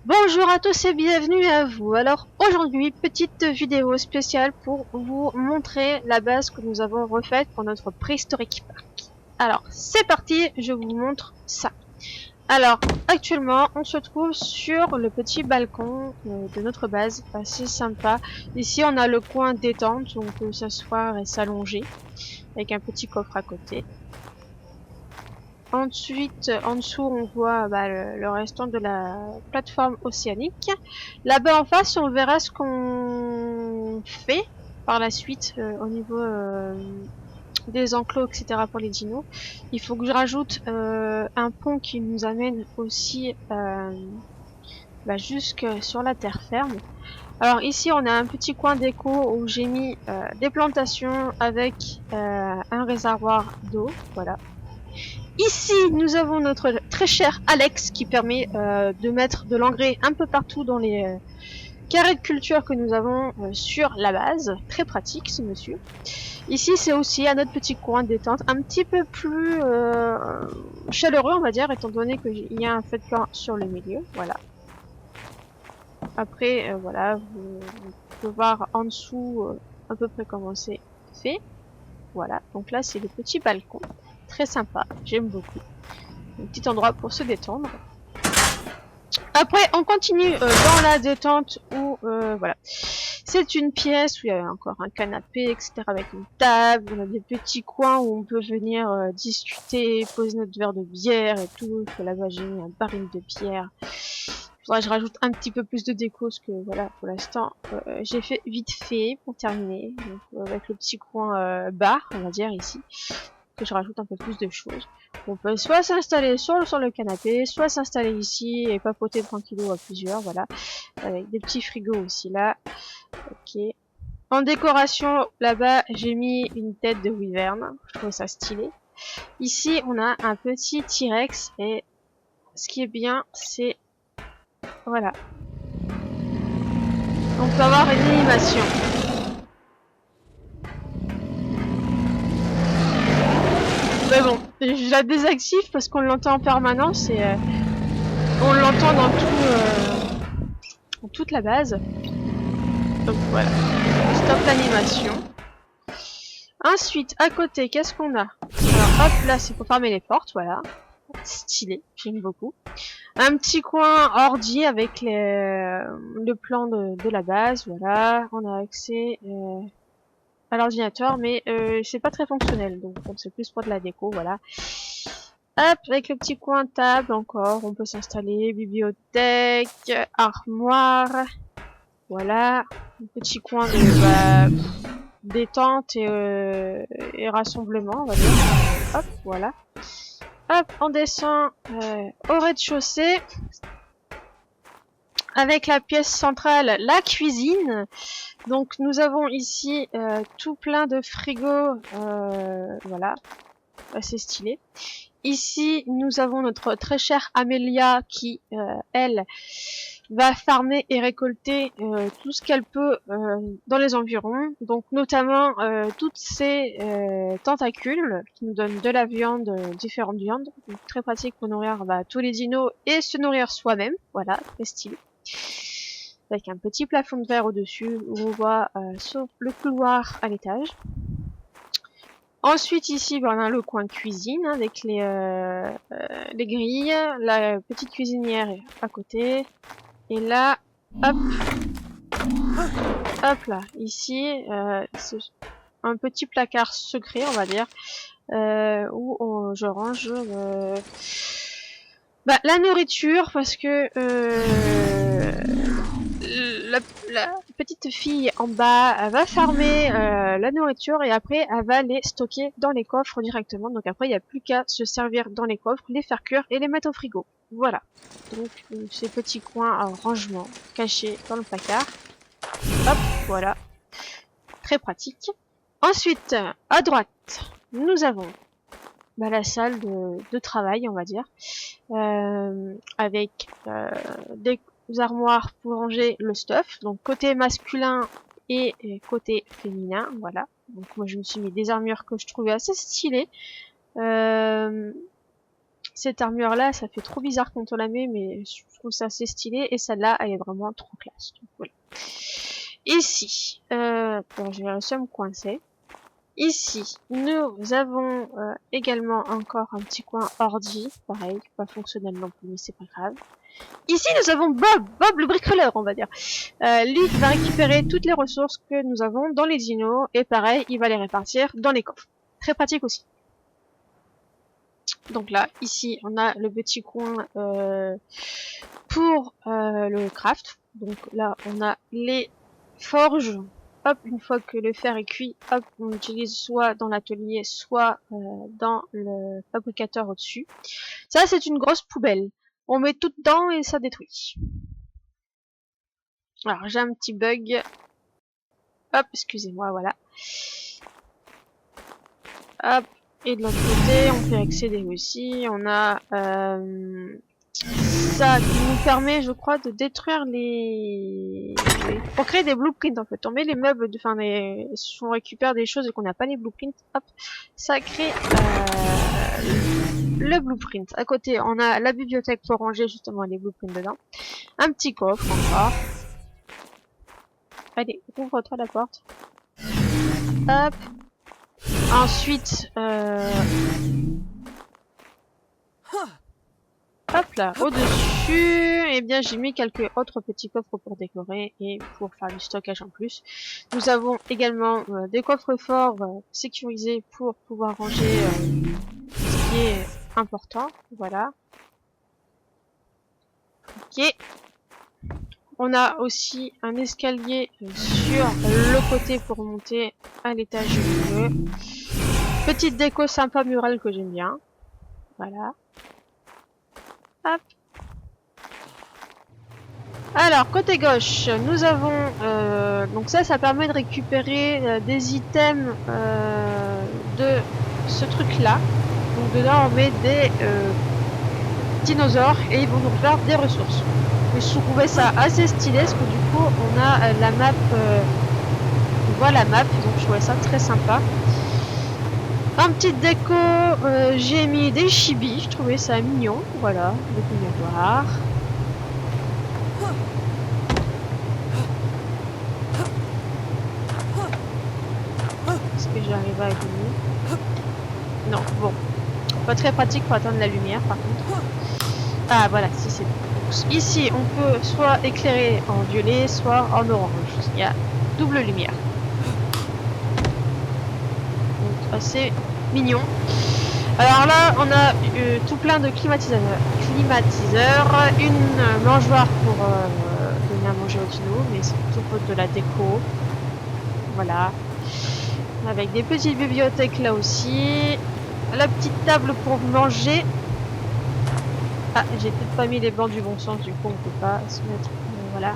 Bonjour à tous et bienvenue à vous. Alors aujourd'hui, petite vidéo spéciale pour vous montrer la base que nous avons refaite pour notre préhistorique park. Alors c'est parti, je vous montre ça. Alors actuellement, on se trouve sur le petit balcon de notre base, assez sympa. Ici on a le coin détente où on peut s'asseoir et s'allonger avec un petit coffre à côté. Ensuite, en dessous, on voit le restant de la plateforme océanique. Là-bas en face, on verra ce qu'on fait par la suite au niveau des enclos, etc. pour les dinos. Il faut que je rajoute un pont qui nous amène aussi jusque sur la terre ferme. Alors ici, on a un petit coin déco où j'ai mis des plantations avec un réservoir d'eau. Voilà. Ici, nous avons notre très cher Alex qui permet de mettre de l'engrais un peu partout dans les carrés de culture que nous avons sur la base. Très pratique ce monsieur. Ici, c'est aussi un autre petit coin de détente, un petit peu plus chaleureux, on va dire, étant donné qu'il y a un feu de camp sur le milieu. Voilà. Après, voilà, vous pouvez voir en dessous à peu près comment c'est fait. Voilà, donc là, c'est le petit balcon. Très sympa, j'aime beaucoup. Un petit endroit pour se détendre. Après, on continue dans la détente où, voilà. C'est une pièce où il y a encore un canapé, etc. avec une table. On a des petits coins où on peut venir discuter, poser notre verre de bière et tout. Là-bas, j'ai mis un baril de bière. Faudrait que je rajoute un petit peu plus de déco parce que, voilà, pour l'instant, j'ai fait vite fait pour terminer. Donc, avec le petit coin bar, on va dire, ici. Que je rajoute un peu plus de choses. On peut soit s'installer sur le canapé, soit s'installer ici et papoter tranquillou à plusieurs, voilà. Avec des petits frigos aussi là. Ok. En décoration, là-bas, j'ai mis une tête de wyvern. Je trouve ça stylé. Ici, on a un petit T-Rex et ce qui est bien, c'est... Voilà. On peut avoir une animation. Mais bon, je la désactive parce qu'on l'entend en permanence et on l'entend dans toute la base. Donc voilà, stop l'animation. Ensuite, à côté, qu'est-ce qu'on a? Alors hop, là c'est pour fermer les portes, voilà. Stylé, j'aime beaucoup. Un petit coin ordi avec le plan de la base, voilà. On a accès à l'ordinateur, mais c'est pas très fonctionnel, donc c'est plus pour de la déco, voilà. Hop, avec le petit coin table encore, on peut s'installer, bibliothèque, armoire, voilà. Un petit coin de détente et rassemblement, on va dire. Hop, voilà. Hop, on descend au rez-de-chaussée avec la pièce centrale, la cuisine. Donc nous avons ici tout plein de frigos, voilà, assez stylé. Ici, nous avons notre très chère Amelia qui, elle, va farmer et récolter tout ce qu'elle peut dans les environs. Donc notamment toutes ces tentacules qui nous donnent de la viande, différentes viandes. Donc, très pratique pour nourrir tous les dinos et se nourrir soi-même. Voilà, très stylé. Avec un petit plafond de verre au-dessus où on voit sur le couloir à l'étage. Ensuite, ici, on a le coin cuisine avec les grilles, la petite cuisinière à côté. Et là, hop, hop là, ici, c'est un petit placard secret, on va dire, où je range la nourriture parce que la petite fille en bas, elle va farmer la nourriture et après elle va les stocker dans les coffres directement. Donc après il n'y a plus qu'à se servir dans les coffres, les faire cuire et les mettre au frigo. Voilà. Donc ces petits coins à rangement cachés dans le placard. Hop, voilà. Très pratique. Ensuite, à droite, nous avons la salle de travail, on va dire, avec des armoires pour ranger le stuff, donc côté masculin et côté féminin, voilà. Donc moi je me suis mis des armures que je trouvais assez stylées. Cette armure là, ça fait trop bizarre quand on la met, mais je trouve ça assez stylé. Et celle-là, elle est vraiment trop classe. Donc, voilà. Ici, bon, j'ai réussi à me coincer. Ici, nous avons également encore un petit coin ordi, pareil, pas fonctionnel non plus, mais c'est pas grave. Ici, nous avons Bob le bricoleur, on va dire. Lui va récupérer toutes les ressources que nous avons dans les dinos, et pareil, il va les répartir dans les coffres. Très pratique aussi. Donc là, ici, on a le petit coin pour le craft. Donc là, on a les forges. Hop, une fois que le fer est cuit, hop, on utilise soit dans l'atelier, soit dans le fabricateur au-dessus. Ça, c'est une grosse poubelle. On met tout dedans et ça détruit. Alors, j'ai un petit bug. Hop, excusez-moi, voilà. Hop, et de l'autre côté, on peut accéder aussi. On a ça qui nous permet, je crois, de détruire les... Pour créer des blueprints, en fait. On met les meubles, enfin, si on récupère des choses et qu'on n'a pas les blueprints, hop, ça crée le blueprint. À côté, on a la bibliothèque pour ranger justement les blueprints dedans. Un petit coffre encore. Allez, ouvre-toi la porte. Hop. Ensuite, hop là, au-dessus, eh bien j'ai mis quelques autres petits coffres pour décorer et pour faire du stockage en plus. Nous avons également des coffres forts sécurisés pour pouvoir ranger ce qui est important. Voilà. Ok. On a aussi un escalier sur le côté pour monter à l'étage du milieu. Petite déco sympa murale que j'aime bien. Voilà. Hop. Alors, côté gauche, nous avons... donc ça permet de récupérer des items de ce truc-là. Donc dedans, on met des dinosaures et ils vont nous faire des ressources. Et je trouvais ça assez stylé parce que du coup, on a la map... on voit la map, donc je trouvais ça très sympa. En petite déco, j'ai mis des chibis, je trouvais ça mignon. Voilà, vous pouvez voir. Est-ce que j'arrive à éliminer? Non, bon. Pas très pratique pour atteindre la lumière par contre. Ah voilà, si c'est bon. Ici, on peut soit éclairer en violet, soit en orange. Il y a double lumière. Donc assez mignon. Alors là, on a tout plein de climatiseurs. Une mangeoire pour donner à manger aux dinos, mais c'est tout faute de la déco. Voilà. Avec des petites bibliothèques là aussi. La petite table pour manger. Ah, j'ai peut-être pas mis les bancs du bon sens, du coup on peut pas se mettre. Voilà.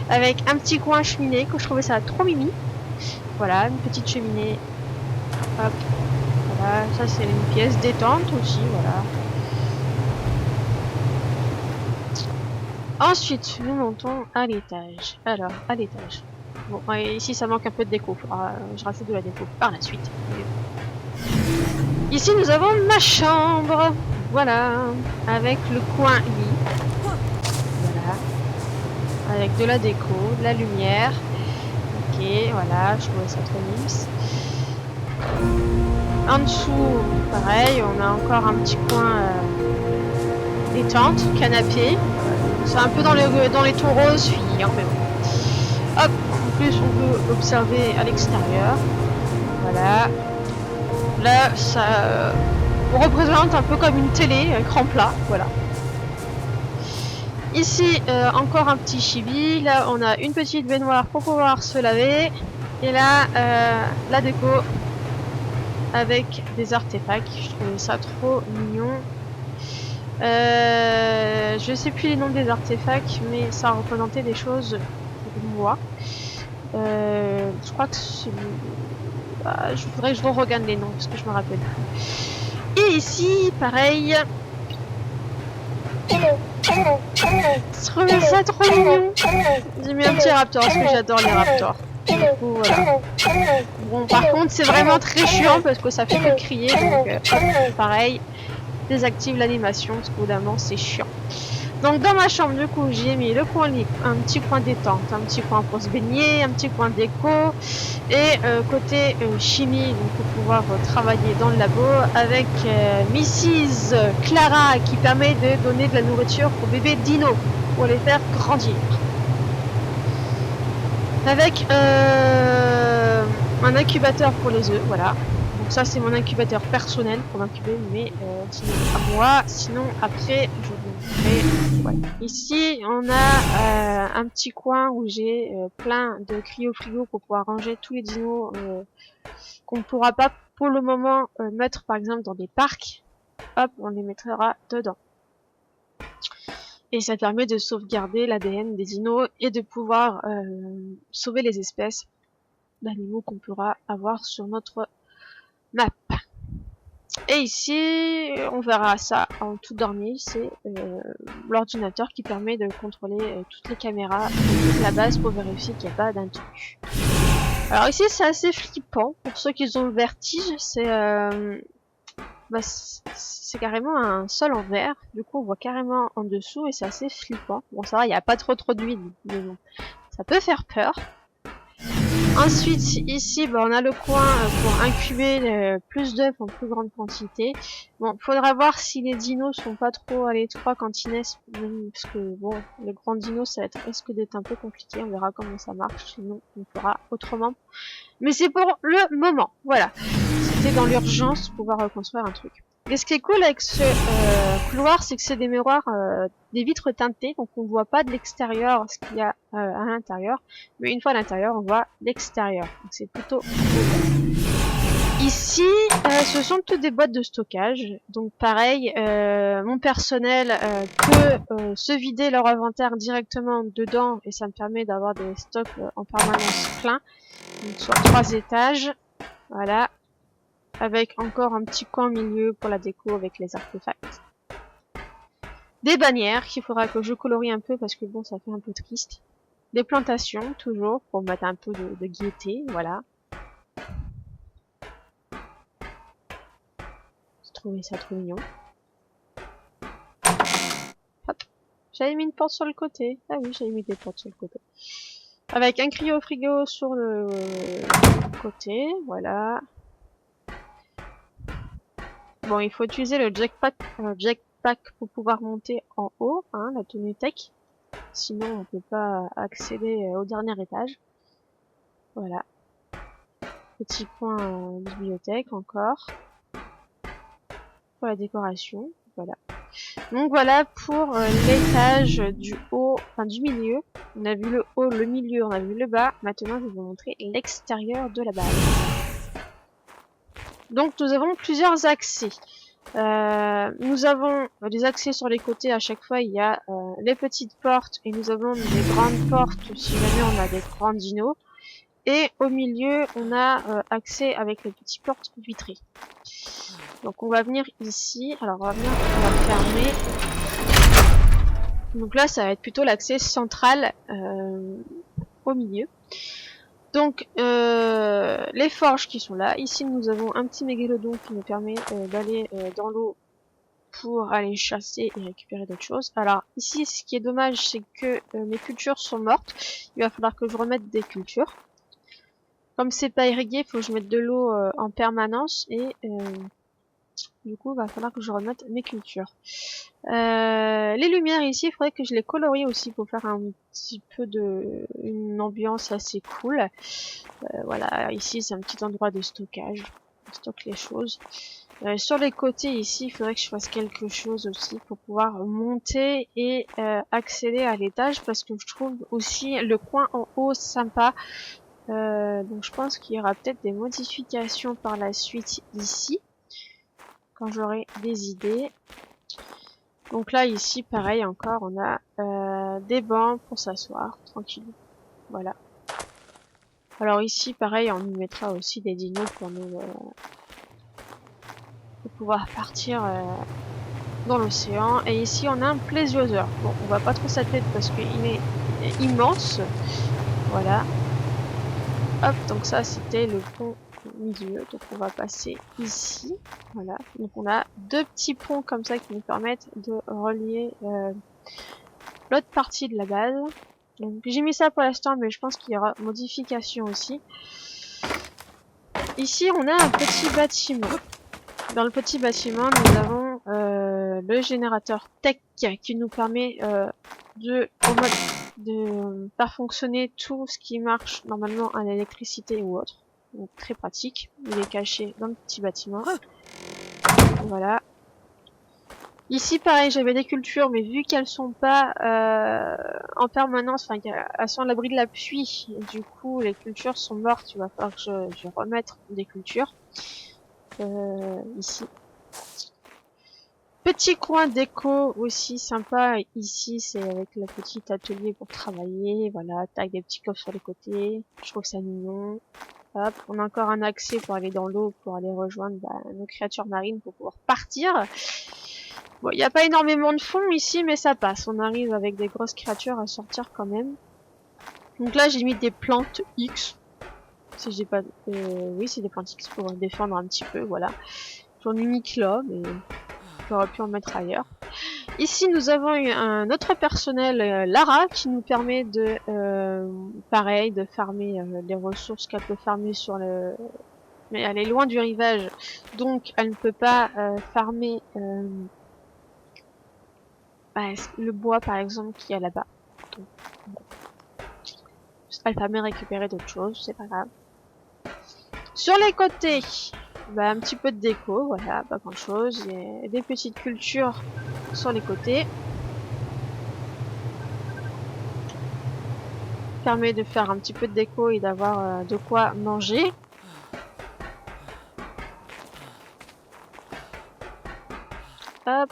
Avec un petit coin cheminée, que je trouvais ça trop mimi. Voilà, une petite cheminée. Hop. Voilà, ça c'est une pièce détente aussi, voilà. Ensuite, nous montons à l'étage. Alors, à l'étage. Bon, ici ça manque un peu de déco. Je rajoute de la déco par la suite. Ici nous avons ma chambre. Voilà. Avec le coin lit. Voilà. Avec de la déco, de la lumière. Ok, voilà, je trouvais ça trop mimes. En dessous, pareil, on a encore un petit coin détente, canapé. C'est un peu dans les tons roses, fille, hein, mais bon. Hop, en plus on peut observer à l'extérieur. Voilà. Là, ça représente un peu comme une télé, écran plat, voilà. Ici, encore un petit chibi. Là, on a une petite baignoire pour pouvoir se laver. Et là, la déco avec des artefacts. Je trouvais ça trop mignon. Je sais plus les noms des artefacts, mais ça représentait des choses pour moi. Je crois que je voudrais que je regarde les noms parce que je me rappelle plus. Et ici, pareil. Je trouvais ça trop mignon. J'ai mis un petit raptor parce que j'adore les raptors. Du coup, voilà. Bon, par contre, c'est vraiment très chiant parce que ça fait que crier. Donc, pareil. désactive l'animation, parce qu'au bout d'un moment, c'est chiant. Donc dans ma chambre, du coup, j'ai mis le coin lit, un petit coin détente, un petit coin pour se baigner, un petit coin déco, et côté chimie, donc pour pouvoir travailler dans le labo, avec Mrs. Clara, qui permet de donner de la nourriture aux bébés dinos, pour les faire grandir. Avec un incubateur pour les œufs, voilà. Donc ça c'est mon incubateur personnel pour m'incuber, mais sinon à moi. Sinon après je vous montrerai. Voilà. Ici on a un petit coin où j'ai plein de cryo-frigo pour pouvoir ranger tous les dinos qu'on ne pourra pas pour le moment mettre par exemple dans des parcs. Hop, on les mettra dedans. Et ça permet de sauvegarder l'ADN des dinos et de pouvoir sauver les espèces d'animaux qu'on pourra avoir sur notre map. Et ici, on verra ça en tout dernier, c'est l'ordinateur qui permet de contrôler toutes les caméras de toute la base pour vérifier qu'il n'y a pas d'intrus. Alors ici, c'est assez flippant. Pour ceux qui ont le vertige, c'est carrément un sol en verre. Du coup, on voit carrément en dessous et c'est assez flippant. Bon, ça va, il n'y a pas trop d'huile, mais bon, ça peut faire peur. Ensuite, ici, on a le coin pour incuber plus d'œufs en plus grande quantité. Bon, faudra voir si les dinos sont pas trop à l'étroit quand ils naissent, parce que bon, les grands dinos, ça risque d'être un peu compliqué. On verra comment ça marche, sinon on fera autrement. Mais c'est pour le moment, voilà. C'était dans l'urgence pour pouvoir reconstruire un truc. Et ce qui est cool avec ce couloir, c'est que c'est des miroirs, des vitres teintées, donc on voit pas de l'extérieur ce qu'il y a à l'intérieur, mais une fois à l'intérieur, on voit l'extérieur. Donc c'est plutôt cool. Ici, ce sont toutes des boîtes de stockage, donc pareil, mon personnel peut se vider leur inventaire directement dedans, et ça me permet d'avoir des stocks en permanence pleins, donc sur 3 étages, voilà. Avec encore un petit coin au milieu pour la déco avec les artefacts. Des bannières qu'il faudra que je colorie un peu parce que bon, ça fait un peu triste. Des plantations, toujours, pour mettre un peu de gaieté, voilà. J'ai trouvé ça trop mignon. Hop. J'avais mis une porte sur le côté. Ah oui, j'avais mis des portes sur le côté. Avec un cryo-frigo sur le côté, voilà. Bon, il faut utiliser le jetpack pour pouvoir monter en haut, hein, la tenue tech. Sinon, on peut pas accéder au dernier étage. Voilà. Petit coin bibliothèque encore. Pour la décoration. Voilà. Donc voilà pour l'étage du haut, enfin du milieu. On a vu le haut, le milieu, on a vu le bas. Maintenant, je vais vous montrer l'extérieur de la base. Donc nous avons plusieurs accès. Nous avons des accès sur les côtés, à chaque fois il y a les petites portes et nous avons des grandes portes si jamais on a des grands dinos. Et au milieu on a accès avec les petites portes vitrées. Donc on va venir ici, alors on va fermer. Donc là ça va être plutôt l'accès central au milieu. Donc, les forges qui sont là. Ici, nous avons un petit mégalodon qui nous permet d'aller dans l'eau pour aller chasser et récupérer d'autres choses. Alors, ici, ce qui est dommage, c'est que mes cultures sont mortes. Il va falloir que je remette des cultures. Comme c'est pas irrigué, il faut que je mette de l'eau en permanence et du coup, il va falloir que je remette mes cultures. Les lumières ici, il faudrait que je les colorie aussi pour faire un petit peu une ambiance assez cool. Voilà, ici c'est un petit endroit de stockage. On stocke les choses. Sur les côtés ici, il faudrait que je fasse quelque chose aussi pour pouvoir monter et accéder à l'étage parce que je trouve aussi le coin en haut sympa. Donc je pense qu'il y aura peut-être des modifications par la suite ici quand j'aurai des idées. Donc là ici pareil encore on a des bancs pour s'asseoir tranquille. Voilà. Alors ici pareil on y mettra aussi des dinos pour nous pour pouvoir partir dans l'océan. Et ici on a un plésiosaure. Bon on voit pas trop sa tête parce qu'il est immense. Voilà. Hop, donc ça c'était le pont milieu. Donc on va passer ici. Voilà. Donc on a deux petits ponts comme ça qui nous permettent de relier l'autre partie de la base. Donc j'ai mis ça pour l'instant, mais je pense qu'il y aura modification aussi. Ici on a un petit bâtiment. Dans le petit bâtiment, nous avons le générateur tech qui nous permet de faire fonctionner tout ce qui marche normalement à l'électricité ou autre. Donc très pratique. Il est caché dans le petit bâtiment. Voilà. Ici, pareil, j'avais des cultures, mais vu qu'elles sont pas en permanence, enfin, elles sont à l'abri de la pluie, et du coup, les cultures sont mortes. Il va falloir que je remette des cultures ici. Petit coin déco aussi sympa. Ici, c'est avec le petit atelier pour travailler. Voilà, tac, des petits coffres sur les côtés. Je trouve ça mignon. Hop, on a encore un accès pour aller dans l'eau, pour aller rejoindre nos créatures marines pour pouvoir partir. Bon, il n'y a pas énormément de fond ici, mais ça passe. On arrive avec des grosses créatures à sortir quand même. Donc là, j'ai mis des plantes X. Si j'ai pas... oui, c'est des plantes X pour défendre un petit peu, voilà. J'en ai mis que là, mais j'aurais pu en mettre ailleurs. Ici, nous avons un autre personnel, Lara, qui nous permet de, pareil, de farmer les ressources qu'elle peut farmer sur le... Mais elle est loin du rivage, donc elle ne peut pas farmer le bois, par exemple, qui est là-bas. Donc, bon. Elle permet de récupérer d'autres choses, c'est pas grave. Sur les côtés, un petit peu de déco, voilà, pas grand-chose. Il y a des petites cultures sur les côtés. Permet de faire un petit peu de déco et d'avoir de quoi manger. Hop.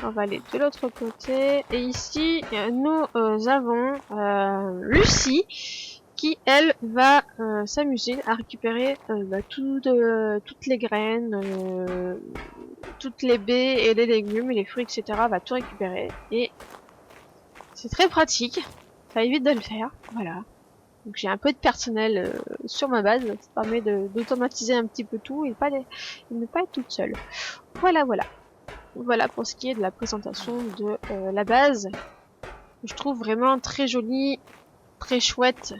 On va aller de l'autre côté. Et ici, nous avons Lucie qui, elle, va s'amuser à récupérer toutes les graines, toutes les baies et les légumes et les fruits, etc. Elle va tout récupérer. Et c'est très pratique. Ça évite de le faire. Voilà. Donc j'ai un peu de personnel sur ma base. Ça permet d'automatiser un petit peu tout et ne pas être toute seule. Voilà, voilà. Voilà pour ce qui est de la présentation de la base. Je trouve vraiment très jolie, très chouette,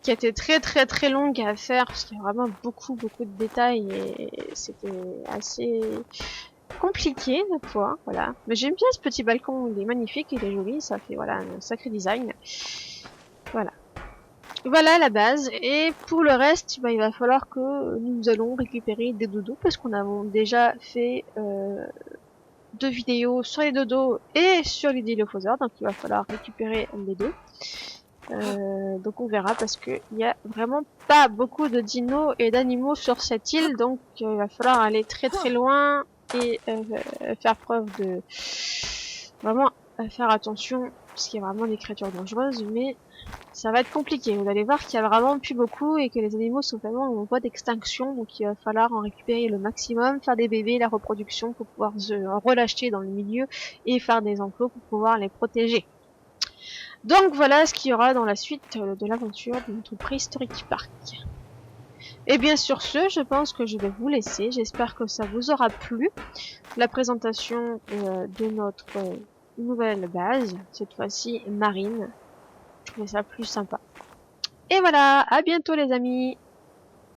qui a été très longue à faire parce qu'il y a vraiment beaucoup de détails et c'était assez compliqué des fois, voilà. Mais j'aime bien ce petit balcon, il est magnifique, il est joli, ça fait voilà un sacré design. Voilà. Voilà la base, et pour le reste, il va falloir que nous allons récupérer des dodos parce qu'on a déjà fait 2 vidéos sur les dodos et sur les dilophosaures, donc il va falloir récupérer les deux. Donc on verra parce que il y a vraiment pas beaucoup de dinos et d'animaux sur cette île, donc il va falloir aller très loin et faire preuve de vraiment faire attention parce qu'il y a vraiment des créatures dangereuses, mais ça va être compliqué. Vous allez voir qu'il y a vraiment plus beaucoup et que les animaux sont vraiment en voie d'extinction, donc il va falloir en récupérer le maximum, faire des bébés, la reproduction pour pouvoir se relâcher dans le milieu et faire des enclos pour pouvoir les protéger. Donc voilà ce qu'il y aura dans la suite de l'aventure de notre Prehistoric Park. Et bien sur ce, je pense que je vais vous laisser. J'espère que ça vous aura plu. La présentation de notre nouvelle base, cette fois-ci marine. Je trouvais ça plus sympa. Et voilà, à bientôt les amis!